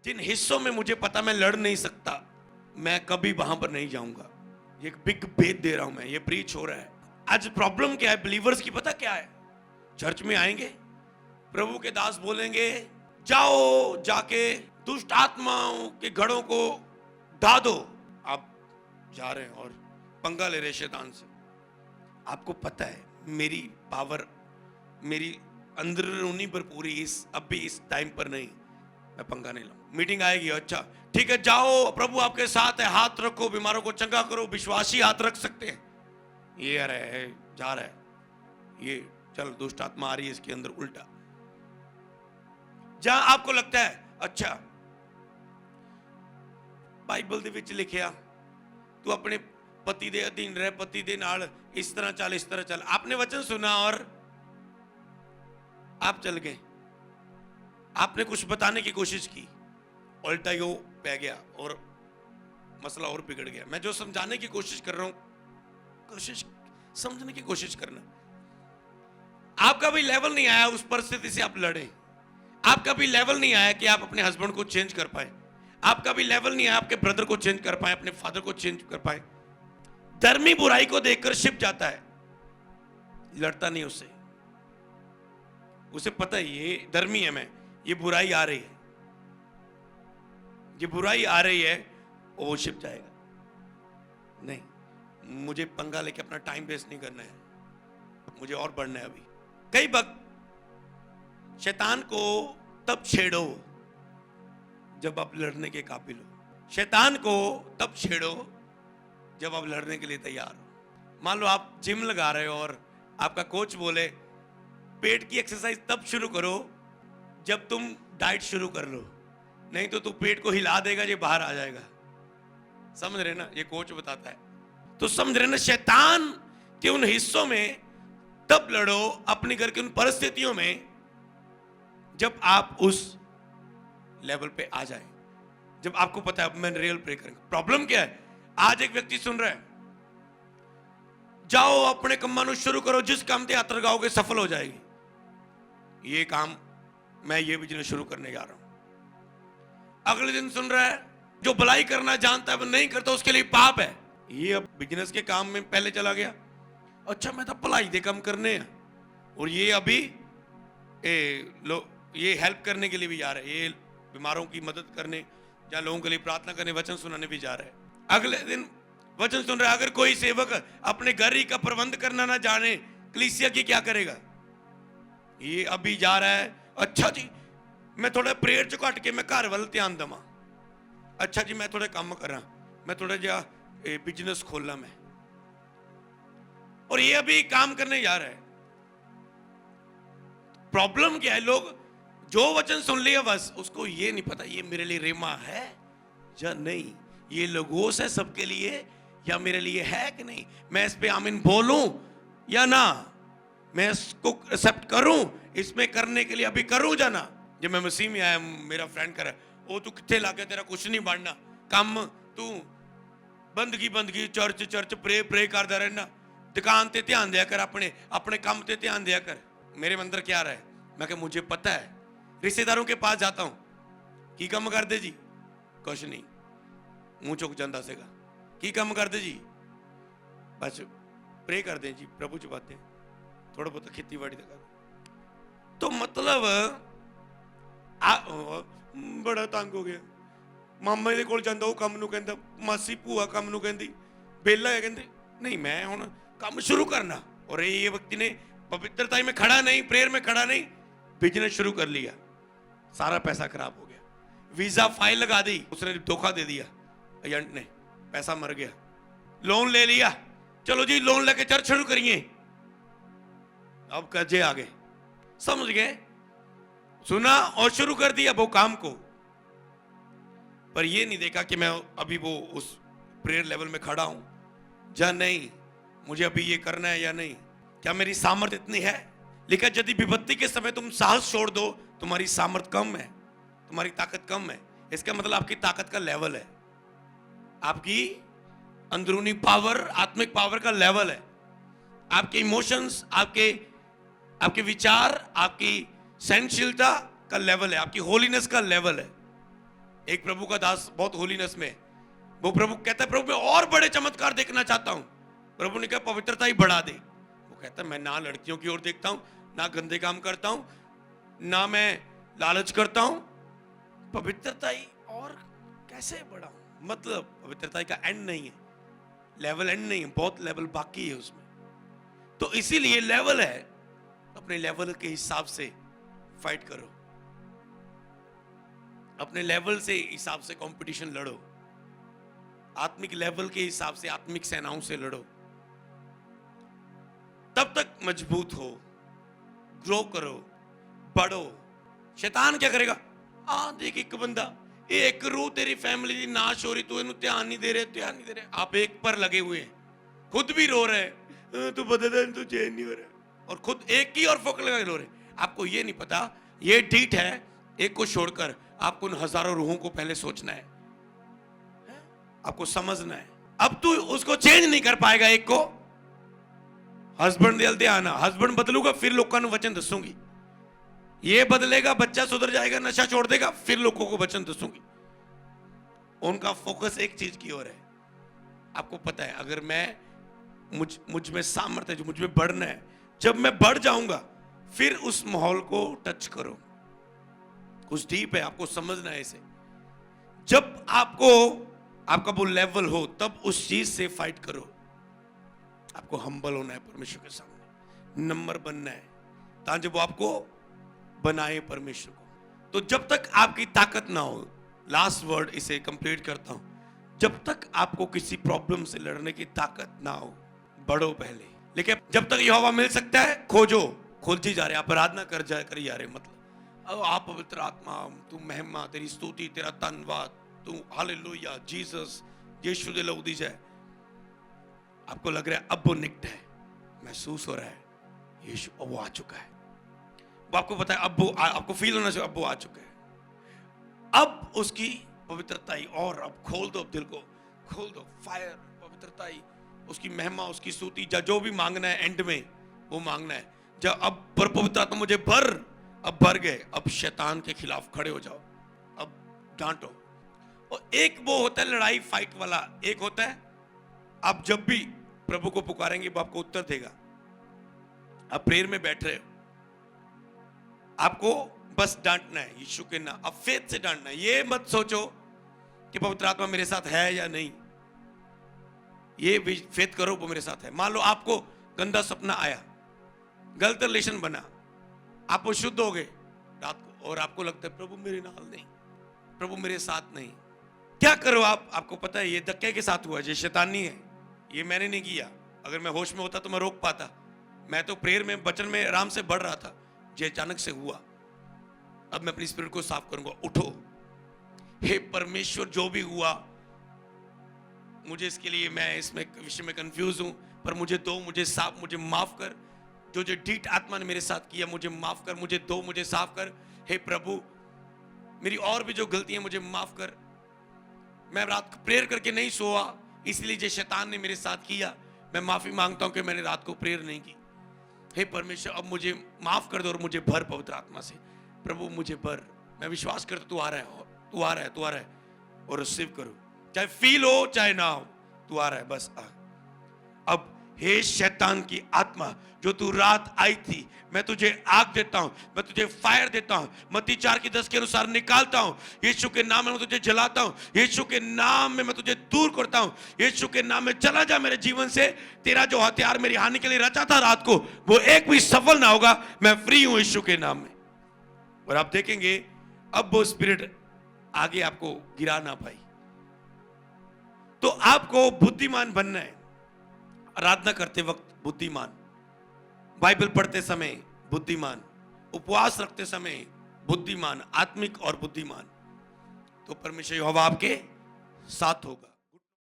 जिन हिस्सों में मुझे पता मैं लड़ नहीं सकता, मैं कभी वहां पर नहीं जाऊंगा। ये एक बिग भेद दे रहा हूं मैं, ये ब्रीच हो रहा है। आज प्रॉब्लम क्या है बिलीवर्स की, पता क्या है? चर्च में आएंगे, प्रभु के दास बोलेंगे जाओ जाके दुष्ट आत्माओं के गढ़ों को ढा दो। आप जा रहे हैं और पंगा ले रहे शैतान से। आपको पता है मेरी पावर, मेरी अंदरूनी पर पूरी अभी इस टाइम पर नहीं, मैं पंगा नहीं लाऊं। मीटिंग आएगी, अच्छा ठीक है जाओ, प्रभु आपके साथ है, हाथ रखो, बीमारों को चंगा करो। विश्वासी हाथ रख सकते हैं। ये आ रहा है, जा रहा है, ये चल दुष्ट आत्मा आ रही है इसके अंदर, उल्टा। जहां आपको लगता है अच्छा बाइबल ਦੇ ਵਿੱਚ ਲਿਖਿਆ तू अपने पति ਦੇ अधीन रह, पति ਦੇ ਨਾਲ इस तरह चल, इस तरह चल। आपने वचन सुना और आप चल गए, आपने कुछ बताने की कोशिश की, उल्टा यो पै गया और मसला और बिगड़ गया। मैं जो समझाने की कोशिश कर रहा हूं, कोशिश समझने की कोशिश करना। आपका भी लेवल नहीं आया उस परिस्थिति से आप लड़े। आपका भी लेवल नहीं आया कि आप अपने हस्बैंड को चेंज कर पाए। आपका भी लेवल नहीं आया आपके ब्रदर को चेंज कर पाए, अपने फादर को चेंज कर पाए। धर्मी बुराई को देखकर छिप जाता है, लड़ता नहीं उससे। उसे पता है ये धर्मी है, मैं ये बुराई आ रही है, ये बुराई आ रही है, वो छिप जाएगा। नहीं, मुझे पंगा लेके अपना टाइम वेस्ट नहीं करना है, मुझे और बढ़ना है। अभी कई वक्त शैतान को तब छेड़ो जब आप लड़ने के काबिल हो। शैतान को तब छेड़ो जब आप लड़ने के लिए तैयार हो। मान लो आप जिम लगा रहे हो और आपका कोच बोले पेट की एक्सरसाइज तब शुरू करो जब तुम डाइट शुरू कर लो, नहीं तो तू पेट को हिला देगा, ये बाहर आ जाएगा। समझ रहे ना, ये कोच बताता है। तो समझ रहे ना, शैतान के उन हिस्सों में तब लड़ो, अपने घर की उन परिस्थितियों में, जब आप उस लेवल पे आ जाए, जब आपको पता है अब मैं रियल प्रे करेंगे। प्रॉब्लम क्या है? आज एक व्यक्ति सुन रहा है, जाओ अपने कम्मा नु शुरू करो, जिस काम ते हाथ लगाओगे सफल हो जाएगी। ये काम, मैं ये बिजनेस शुरू करने जा रहा हूं। अगले दिन सुन रहा है, जो भलाई करना जानता है वो नहीं करता, उसके लिए पाप है। ये अब बिजनेस के काम में पहले चला गया, अच्छा मैं तो भलाई दे काम करने हैं, और ये अभी ये हेल्प करने के लिए भी जा रहे हैं, ये बीमारों की मदद करने या लोगों के लिए प्रार्थना करने, वचन सुनाने भी जा रहे हैं। अगले दिन वचन सुन रहा है, अगर कोई सेवक अपने घर ही का प्रबंध करना ना जाने, कलीसिया की क्या करेगा? ये अभी जा रहा है, अच्छा जी मैं थोड़ा प्रेयर चो घट के मैं घर वाल ध्यान देवा, अच्छा जी मैं थोड़ा काम करा, मैं थोड़ा जा बिजनेस खोला मैं, और ये अभी काम करने जा रहा है। प्रॉब्लम क्या है? लोग जो वचन सुन लिया बस उसको ये नहीं पता ये मेरे लिए रेमा है या नहीं, ये लोगोस है सबके लिए या मेरे लिए है कि नहीं, मैं इस पे आमीन बोलूं या ना, मैं इसको एक्सेप्ट करूं, इसमें करने के लिए अभी करूं या ना। जब मैं मसीह में आया, मेरा फ्रेंड कर वो तू कितने लागे, तेरा कुछ नहीं बढ़ना, काम तू बंदगी चर्च चर्च प्रे करता रहना, दुकान ते ध्यान दिया कर, अपने अपने काम ते ध्यान दिया कर। मेरे अंदर क्या रहा है? मैं कहा मुझे पता है, रिश्तेदारों के पास जाता हूं, की कम कर दे जी, कुछ नहीं, मुंह चुक जाता सेगा, की कम कर दे जी, बस प्रे कर दे जी, प्रभु च बातें थोड़ा बहुत खेती बाड़ी का। तो मतलब बड़ा तंग हो गया, मामा दे कोल जांदा, वो काम नूं कहंदा, मासी भूआ काम नूं कहंदी, बेला है कहंदे नहीं मैं हुण काम शुरू करना, और ये व्यक्ति ने पवित्रता में खड़ा नहीं, प्रेयर में खड़ा नहीं, बिजनेस शुरू कर लिया, सारा पैसा खराब हो गया। वीजा फाइल लगा दी, उसने धोखा दे दिया, एजेंट ने, पैसा मर गया। लोन ले लिया, चलो जी लोन लेके चर्च शुरू करिए, अब कर्जे आ गए। समझ गए? सुना और शुरू कर दिया वो काम को, पर ये नहीं देखा कि मैं अभी वो उस प्रेयर लेवल में खड़ा हूं या नहीं, मुझे अभी ये करना है या नहीं, क्या मेरी सामर्थ इतनी है? लेकिन यदि विपत्ति के समय तुम साहस छोड़ दो, तुम्हारी सामर्थ कम है, तुम्हारी ताकत कम है, इसका मतलब आपकी ताकत का लेवल है, आपकी अंदरूनी पावर, आत्मिक पावर का लेवल है, आपके इमोशंस, आपके विचार, आपकी सहनशीलता का लेवल है, आपकी होलीनेस का लेवल है। एक प्रभु का दास बहुत होलीनेस में, वो प्रभु कहता है, प्रभु मैं और बड़े चमत्कार देखना चाहता हूं। प्रभु ने कहा पवित्रता ही बढ़ा दे। वो कहता है मैं ना लड़कियों की ओर देखता हूं, ना गंदे काम करता हूं, ना मैं लालच करता हूं, पवित्रता ही और कैसे बढ़ाऊं? मतलब पवित्रता का एंड नहीं है, लेवल एंड नहीं है, बहुत लेवल बाकी है उसमें। तो इसीलिए लेवल है, अपने लेवल के हिसाब से फाइट करो, अपने लेवल से हिसाब से कंपटीशन लड़ो, आत्मिक लेवल के हिसाब से आत्मिक सेनाओं से लड़ो, तब तक मजबूत हो, ग्रो करो, बढ़ो। शैतान क्या करेगा? देख एक बंदा, एक रू तेरी फैमिली दी नाश हो रही, तू इन्हें ध्यान नहीं दे रहे। आप एक पर लगे हुए हैं, खुद भी रो रहे, तू बदल, तू चैन नहीं हो रहा, और खुद एक की और फोकस लगा रो रहे। आपको ये नहीं पता ये ढीठ है, एक को छोड़कर आपको उन हजारों रूहों को पहले सोचना है, आपको समझना है। अब तू उसको चेंज नहीं कर पाएगा। एक को हस्बैंड दे आना, हस्बैंड बदलूगा फिर लोगों को वचन दसूंगी, ये बदलेगा, बच्चा सुधर जाएगा, नशा छोड़ देगा, फिर लोगों को वचन दसूंगी। उनका फोकस एक चीज की ओर है। आपको पता है, अगर मैं मुझ में सामर्थ्य, जो मुझ में बढ़ना है, जब मैं बढ़ जाऊंगा फिर उस माहौल को टच करो। कुछ डीप है, आपको समझना है इसे। जब आपका वो लेवल हो, तब उस चीज से फाइट करो। आपको हम्बल होना है परमेश्वर के सामने, नंबर बनना है, ताकि वो आपको बनाए परमेश्वर को। तो जब तक आपकी ताकत ना हो, लास्ट वर्ड इसे कंप्लीट करता हूं, जब तक आपको किसी प्रॉब्लम से लड़ने की ताकत ना हो, बढ़ो पहले। लेकिन जब तक यहोवा मिल सकता है, खोजो, खोजी जा रहे, आराधना करी जा रहे, मतलब आप पवित्र आत्मा, तू महिमा, तेरी स्तुति, तेरा धन्यवाद, तू हालेलुया, जीसस, यीशु दे लहू दी जाए। आपको लग रहा है अब वो निकट है, महसूस हो रहा है, यीशु अब वो आ चुका है। वो आपको पता है, अब वो आपको फील होना चाहिए, अब वो आ चुका है। अब उसकी पवित्रता ही, और अब खोल दो, अब दिल को खोल दो, फायर, पवित्रता ही, उसकी महिमा, उसकी स्तुति, जो भी मांगना है एंड में वो मांगना है। जब अब पर पवित्र आत्मा मुझे भर, अब भर गए, अब शैतान के खिलाफ खड़े हो जाओ, अब डांटो। और एक वो होता है लड़ाई फाइट वाला, एक होता है आप जब भी प्रभु को पुकारेंगे वो आपको उत्तर देगा। आप प्रेयर में बैठ रहे हो, आपको बस डांटना है यीशु के नाम, अब फेथ से डांटना है। ये मत सोचो कि पवित्र आत्मा मेरे साथ है या नहीं, ये भी फेथ करो वो मेरे साथ है। मान लो आपको गंदा सपना आया, गलत रिलेशन बना, आप वो शुद्ध हो गए रात को, और आपको लगता है प्रभु मेरे नाल नहीं, प्रभु मेरे साथ नहीं। क्या करो आपको पता है ये धक्के के साथ हुआ, ये शैतानी है, ये मैंने नहीं किया। अगर मैं होश में होता तो मैं रोक पाता, मैं तो प्रेयर में वचन में आराम से बढ़ रहा था, ये अचानक से हुआ। अब मैं अपनी स्पिरिट को साफ करूंगा। उठो, हे परमेश्वर, जो भी हुआ मुझे इसके लिए, मैं इसमें विषय में कंफ्यूज हूं, पर मुझे दो, मुझे साफ, मुझे माफ कर। जो ढीठ आत्मा ने मेरे साथ किया मुझे माफ कर, मुझे दो, मुझे साफ कर। हे प्रभु, मेरी और भी जो गलतियां मुझे माफ कर। मैं रात को प्रेयर करके नहीं सोआ, इसलिए जो शैतान ने मेरे साथ किया, मैं माफी मांगता हूं कि मैंने रात को प्रेयर नहीं की। हे परमेश्वर, अब मुझे माफ कर दो और मुझे भर पवित्र आत्मा से। प्रभु मुझे भर, मैं विश्वास करता तू आ रहा है, तू आ रहा है, तू आ रहा है, और रिसीव करो, चाहे फील हो चाहे ना हो, तू आ रहा है, बस आ। अब हे शैतान की आत्मा, जो तू रात आई थी, मैं तुझे आग देता हूं, मैं तुझे फायर देता हूं, मत्ती 4:10 के अनुसार निकालता हूं। यीशु के नाम में मैं तुझे जलाता हूं, यीशु के नाम में मैं तुझे दूर करता हूं, यीशु के नाम में चला जा मेरे जीवन से। तेरा जो हथियार मेरी हानि के लिए रचा था रात को, वो एक भी सफल ना होगा। मैं फ्री हूं यीशु के नाम में। और आप देखेंगे अब वो स्पिरिट आगे आपको गिरा ना पाई। तो आपको बुद्धिमान बनना है, आराधना करते वक्त बुद्धिमान, बाइबल पढ़ते समय बुद्धिमान, उपवास रखते समय बुद्धिमान, आत्मिक और बुद्धिमान, तो परमेश्वर यहोवा आपके साथ होगा।